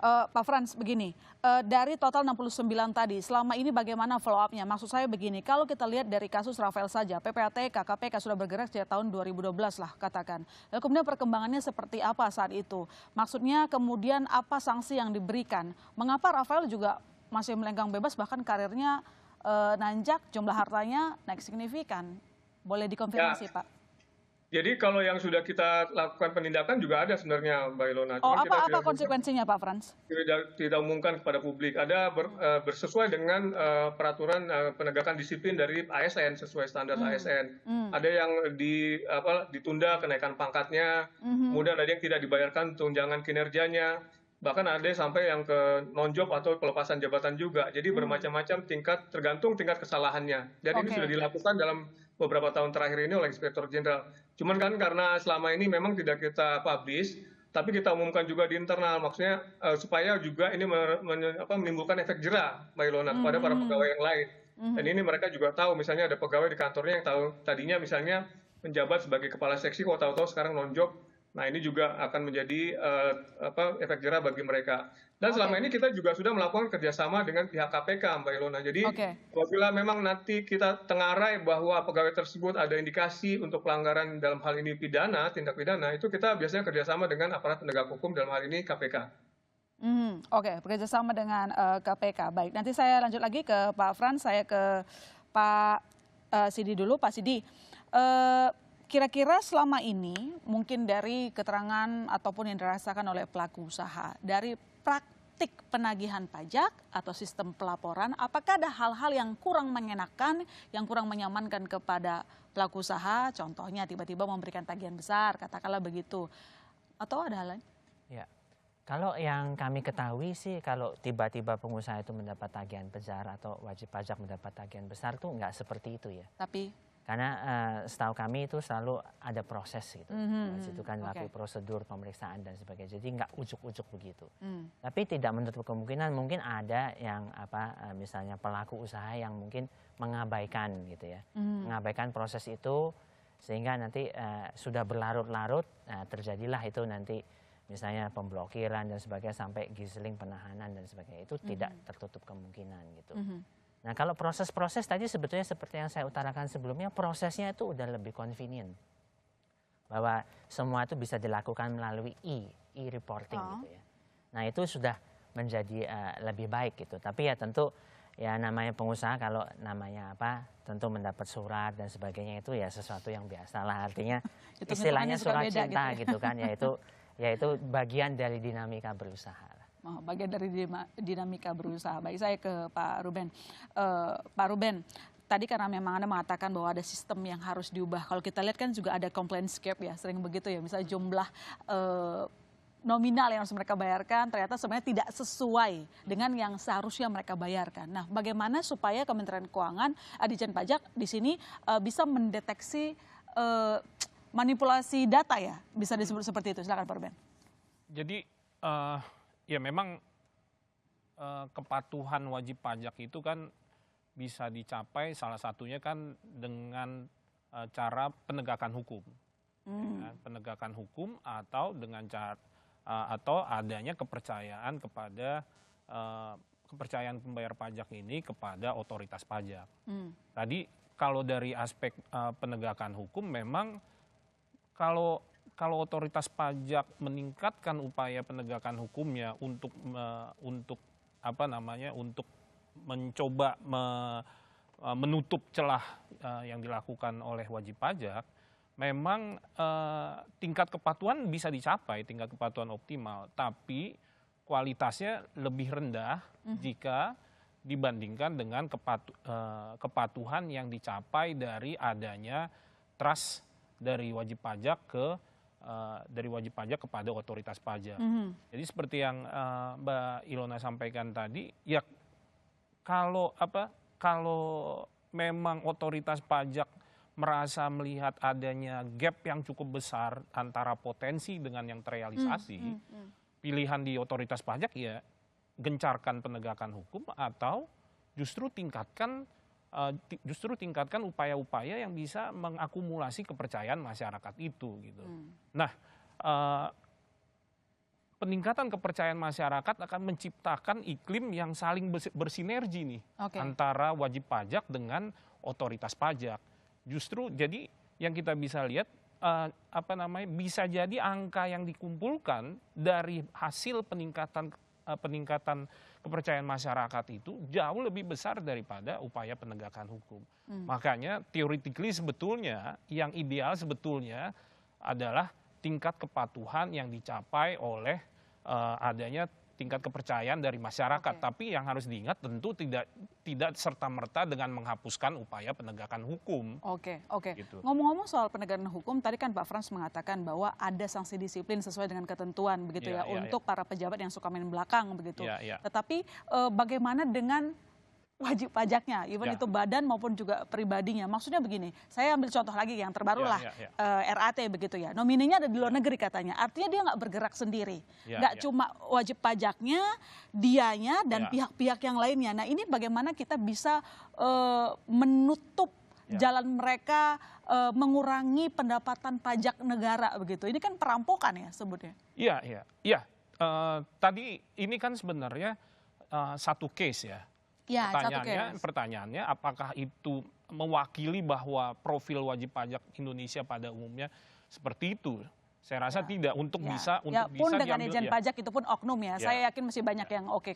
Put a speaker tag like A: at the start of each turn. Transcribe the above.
A: Pak Frans, begini, dari total 69 tadi, selama ini bagaimana follow up-nya? Maksud saya begini, kalau kita lihat dari kasus Rafael saja, PPATK, KPK sudah bergerak sejak tahun 2012 lah katakan. Lalu kemudian perkembangannya seperti apa saat itu? Maksudnya kemudian apa sanksi yang diberikan? Mengapa Rafael juga masih melenggang bebas, bahkan karirnya nanjak, jumlah hartanya naik signifikan? Boleh dikonfirmasi,
B: Ya,
A: Pak?
B: jadi kalau yang sudah kita lakukan penindakan juga ada sebenarnya, Mbak Ilona.
A: Oh,
B: Cuman kita
A: apa
B: tidak umumkan,
A: konsekuensinya, Pak Frans?
B: tidak umumkan kepada publik. Ada bersesuai dengan peraturan penegakan disiplin dari ASN sesuai standar
A: Hmm.
B: ASN.
A: Hmm.
B: Ada yang ditunda kenaikan pangkatnya,
A: Mhm.
B: kemudian ada yang tidak dibayarkan tunjangan kinerjanya, bahkan ada sampai yang ke non-job atau pelepasan jabatan juga. Jadi
A: Hmm.
B: bermacam-macam tingkat, tergantung tingkat kesalahannya. Dan ini sudah
A: Oke.
B: dilakukan dalam beberapa tahun terakhir ini oleh Inspektur Jenderal. Cuman kan karena selama ini memang tidak kita publish, tapi kita umumkan juga di internal, maksudnya supaya juga ini menimbulkan efek jerah, Mbak Ilona, kepada para pegawai
A: Mhm.
B: yang lain. Dan
A: Mhm.
B: ini mereka juga tahu, misalnya ada pegawai di kantornya yang tahu tadinya misalnya menjabat sebagai kepala seksi, kok tahu-tahu sekarang non-job. Nah, ini juga akan menjadi efek jerah bagi mereka. Dan selama
A: Oke.
B: ini kita juga sudah melakukan kerjasama dengan pihak KPK, Mbak Ilona. Jadi
A: Oke.
B: apabila memang nanti kita tengarai bahwa pegawai tersebut ada indikasi untuk pelanggaran dalam hal ini pidana, tindak pidana, itu kita biasanya kerjasama dengan aparat penegak hukum dalam hal ini KPK.
A: Oke, bekerjasama dengan KPK. Baik, nanti saya lanjut lagi ke Pak Frans, saya ke Pak Sidi dulu. Pak Sidi, eh, kira-kira selama ini mungkin dari keterangan ataupun yang dirasakan oleh pelaku usaha, dari praktik penagihan pajak atau sistem pelaporan, apakah ada hal-hal yang kurang mengenakan, yang kurang menyamankan kepada pelaku usaha, contohnya tiba-tiba memberikan tagihan besar, katakanlah begitu, atau ada hal lain?
C: Ya, kalau yang kami ketahui sih kalau tiba-tiba pengusaha itu mendapat tagihan besar atau wajib pajak mendapat tagihan besar tuh nggak seperti itu ya.
A: Tapi,
C: Karena setahu kami itu selalu ada proses gitu. Di situ kan
A: oke.
C: melalui prosedur pemeriksaan dan sebagainya. Jadi nggak ujuk-ujuk begitu.
A: Hmm.
C: Tapi tidak menutup kemungkinan mungkin ada yang misalnya pelaku usaha yang mungkin mengabaikan gitu ya. Mengabaikan proses itu sehingga nanti sudah berlarut-larut terjadilah itu nanti misalnya pemblokiran dan sebagainya sampai giseling penahanan dan sebagainya. Itu tidak tertutup kemungkinan gitu. Nah, kalau proses-proses tadi sebetulnya seperti yang saya utarakan sebelumnya, prosesnya itu udah lebih convenient. Bahwa semua itu bisa dilakukan melalui e-reporting gitu ya. Nah, itu sudah menjadi lebih baik gitu. Tapi ya tentu ya namanya pengusaha kalau namanya tentu mendapat surat dan sebagainya itu ya sesuatu yang biasa lah. Artinya
A: Hitung-hitungannya
C: istilahnya
A: suka
C: surat
A: beda
C: cinta
A: gitu ya.
C: gitu kan, yaitu bagian dari dinamika berusaha.
A: Oh, bagian dari dinamika berusaha. Baik, saya ke Pak Ruben. Pak Ruben, tadi karena memang Anda mengatakan bahwa ada sistem yang harus diubah. Kalau kita lihat kan juga ada compliance gap ya, sering begitu ya. Misalnya jumlah nominal yang harus mereka bayarkan ternyata sebenarnya tidak sesuai dengan yang seharusnya mereka bayarkan. Nah, bagaimana supaya Kementerian Keuangan, Ditjen Pajak di sini bisa mendeteksi manipulasi data ya, bisa disebut seperti itu. Silakan Pak Ruben.
D: Jadi ya memang kepatuhan wajib pajak itu kan bisa dicapai salah satunya kan dengan cara penegakan hukum. Ya, penegakan hukum atau dengan cara atau adanya kepercayaan kepada kepercayaan pembayar pajak ini kepada otoritas pajak. Tadi kalau dari aspek penegakan hukum memang kalau otoritas pajak meningkatkan upaya penegakan hukumnya untuk untuk mencoba menutup celah yang dilakukan oleh wajib pajak, memang tingkat kepatuhan bisa dicapai, tingkat kepatuhan optimal, tapi kualitasnya lebih rendah jika dibandingkan dengan kepatuhan yang dicapai dari adanya trust dari wajib pajak kepada otoritas pajak. Jadi seperti yang Mbak Ilona sampaikan tadi, ya kalau memang otoritas pajak merasa melihat adanya gap yang cukup besar antara potensi dengan yang terrealisasi, pilihan di otoritas pajak ya gencarkan penegakan hukum atau justru tingkatkan upaya-upaya yang bisa mengakumulasi kepercayaan masyarakat itu gitu. Nah, peningkatan kepercayaan masyarakat akan menciptakan iklim yang saling bersinergi nih
A: Oke.
D: antara wajib pajak dengan otoritas pajak. Justru jadi yang kita bisa lihat bisa jadi angka yang dikumpulkan dari hasil peningkatan kepercayaan masyarakat itu jauh lebih besar daripada upaya penegakan hukum. Makanya theoretically sebetulnya yang ideal sebetulnya adalah tingkat kepatuhan yang dicapai oleh adanya tingkat kepercayaan dari masyarakat. Tapi yang harus diingat tentu tidak serta-merta dengan menghapuskan upaya penegakan hukum.
A: Oke.
D: Gitu.
A: Ngomong-ngomong soal penegakan hukum, tadi kan Pak Frans mengatakan bahwa ada sanksi disiplin sesuai dengan ketentuan begitu
D: Iya,
A: ya
D: iya,
A: untuk para pejabat yang suka main belakang begitu.
D: Iya.
A: Tetapi bagaimana dengan wajib pajaknya, even
D: Ya.
A: itu badan maupun juga pribadinya. Maksudnya begini, saya ambil contoh lagi yang terbaru lah, RAT begitu ya. Nomininya ada di luar negeri katanya, artinya dia nggak bergerak sendiri. Nggak cuma wajib pajaknya, dianya, dan pihak-pihak yang lainnya. Nah ini bagaimana kita bisa menutup jalan mereka mengurangi pendapatan pajak negara begitu. Ini kan perampokan ya sebutnya.
D: Iya. Tadi ini kan sebenarnya satu case ya.
A: Ya,
D: Pertanyaannya apakah itu mewakili bahwa profil wajib pajak Indonesia pada umumnya seperti itu? Saya rasa tidak. Untuk bisa
A: pun dengan
D: diambil,
A: Ijen pajak itu pun oknum ya. Saya yakin masih banyak yang oke.